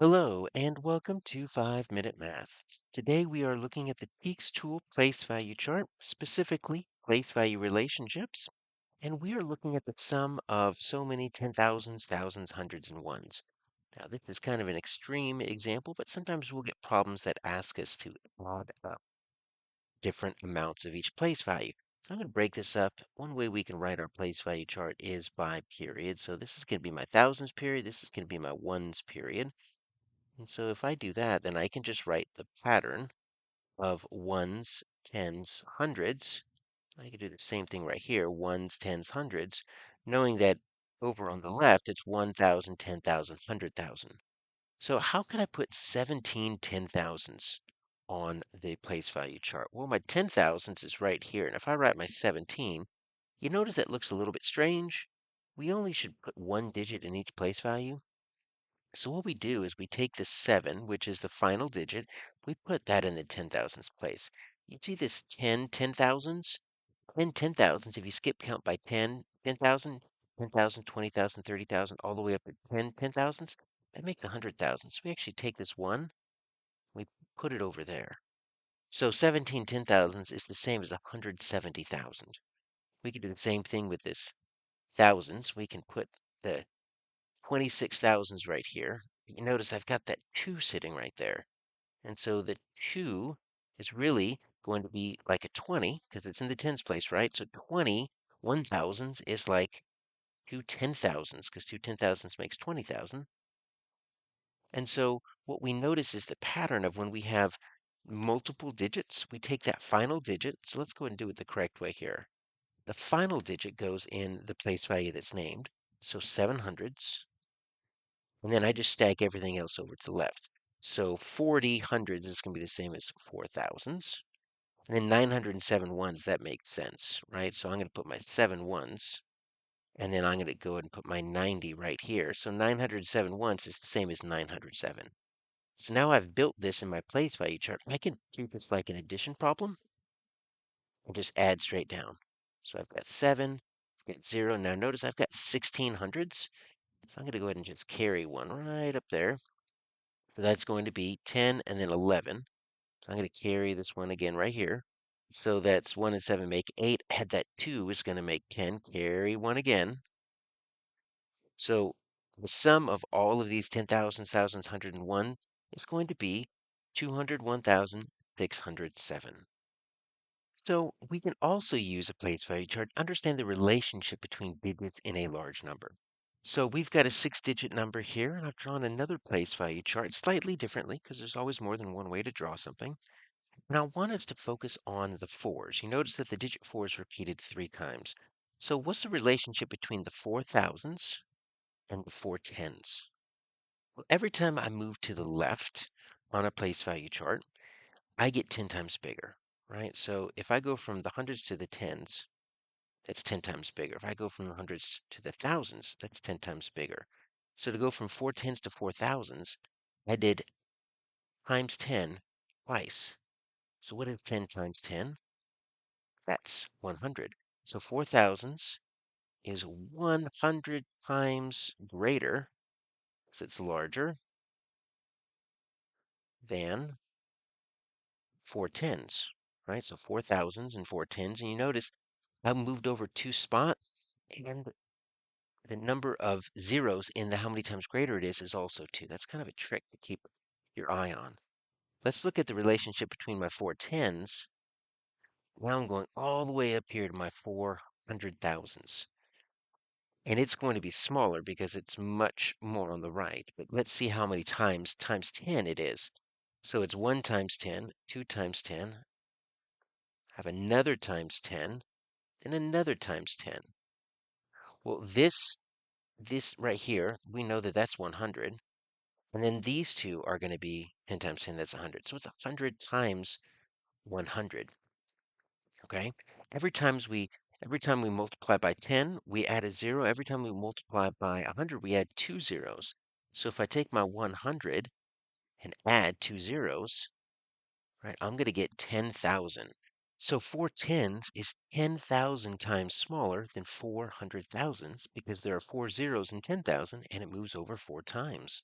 Hello and welcome to 5 Minute Math. Today we are looking at the TEKS tool place value chart, specifically place value relationships, and we are looking at the sum of so many 10,000s, thousands, hundreds, and ones. Now this is kind of an extreme example, but sometimes we'll get problems that ask us to add up different amounts of each place value. So I'm going to break this up. One way we can write our place value chart is by period. So this is going to be my thousands period. This is going to be my ones period. And so if I do that, then I can just write the pattern of ones, tens, hundreds. I can do the same thing right here, ones, tens, hundreds, knowing that over on the left, it's 1,000, 10,000, 100,000. So how can I put 17 10,000s on the place value chart? Well, my 10,000s is right here. And if I write my 17, you notice that looks a little bit strange. We only should put one digit in each place value. So what we do is we take the 7, which is the final digit, we put that in the 10,000s place. You see this 10 10,000s? 10 10,000s, if you skip count by 10 10,000, 10,000, 20,000, 30,000, all the way up to 10 10,000s, that make the 100,000. So we actually take this 1, we put it over there. So 17 10,000s is the same as 170,000. We can do the same thing with this thousands. We can put the 26,000s right here. You notice I've got that 2 sitting right there. And so the 2 is really going to be like a 20 because it's in the tens place, right? So 20 1,000s is like two 10,000s because two 10,000s makes 20,000. And so what we notice is the pattern of when we have multiple digits, we take that final digit. So let's go ahead and do it the correct way here. The final digit goes in the place value that's named. So 700s. And then I just stack everything else over to the left. So 40 hundreds is going to be the same as 4,000s. And then 907 ones, that makes sense, right? So I'm going to put my 7 ones, and then I'm going to go ahead and put my 90 right here. So 907 ones is the same as 907. So now I've built this in my place value chart. I can treat this like an addition problem and just add straight down. So I've got 7, I've got 0. Now notice I've got 16 hundreds. So I'm going to go ahead and just carry one right up there. So that's going to be 10 and then 11. So I'm going to carry this one again right here. So that's 1 and 7 make 8. Add that 2 is going to make 10. Carry 1 again. So the sum of all of these 10,000s, thousands, 101 is going to be 201,607. So we can also use a place value chart to understand the relationship between digits in a large number. So we've got a 6-digit number here, and I've drawn another place value chart slightly differently because there's always more than one way to draw something. Now, I want us to focus on the fours. You notice that the digit 4 is repeated 3 times. So what's the relationship between the 4,000s and the 4 10s? Well, every time I move to the left on a place value chart, I get 10 times bigger, right? So if I go from the hundreds to the tens, that's 10 times bigger. If I go from the hundreds to the thousands, that's 10 times bigger. So to go from 4 10s to 4,000s, I did times 10 twice. So what is 10 times 10? That's 100. So 4,000s is 100 times greater, because it's larger than 4 10s, right? So 4,000s and 4 10s. And you notice I moved over 2 spots, and the number of zeros in the how many times greater it is also 2. That's kind of a trick to keep your eye on. Let's look at the relationship between my 4 10s. Now I'm going all the way up here to my 400,000s. And it's going to be smaller because it's much more on the right. But let's see how many times 10 it is. So it's 1 times 10, 2 times 10, have another times 10, and another times 10. Well, this right here, we know that that's 100. And then these two are going to be 10 times 10, that's 100. So it's 100 times 100. Okay? Every time we multiply by 10, we add a 0. Every time we multiply by 100, we add 2 zeros. So if I take my 100 and add 2 zeros, right, I'm going to get 10,000. So 4 10s is 10,000 times smaller than 400,000s because there are 4 zeros in 10,000 and it moves over 4 times.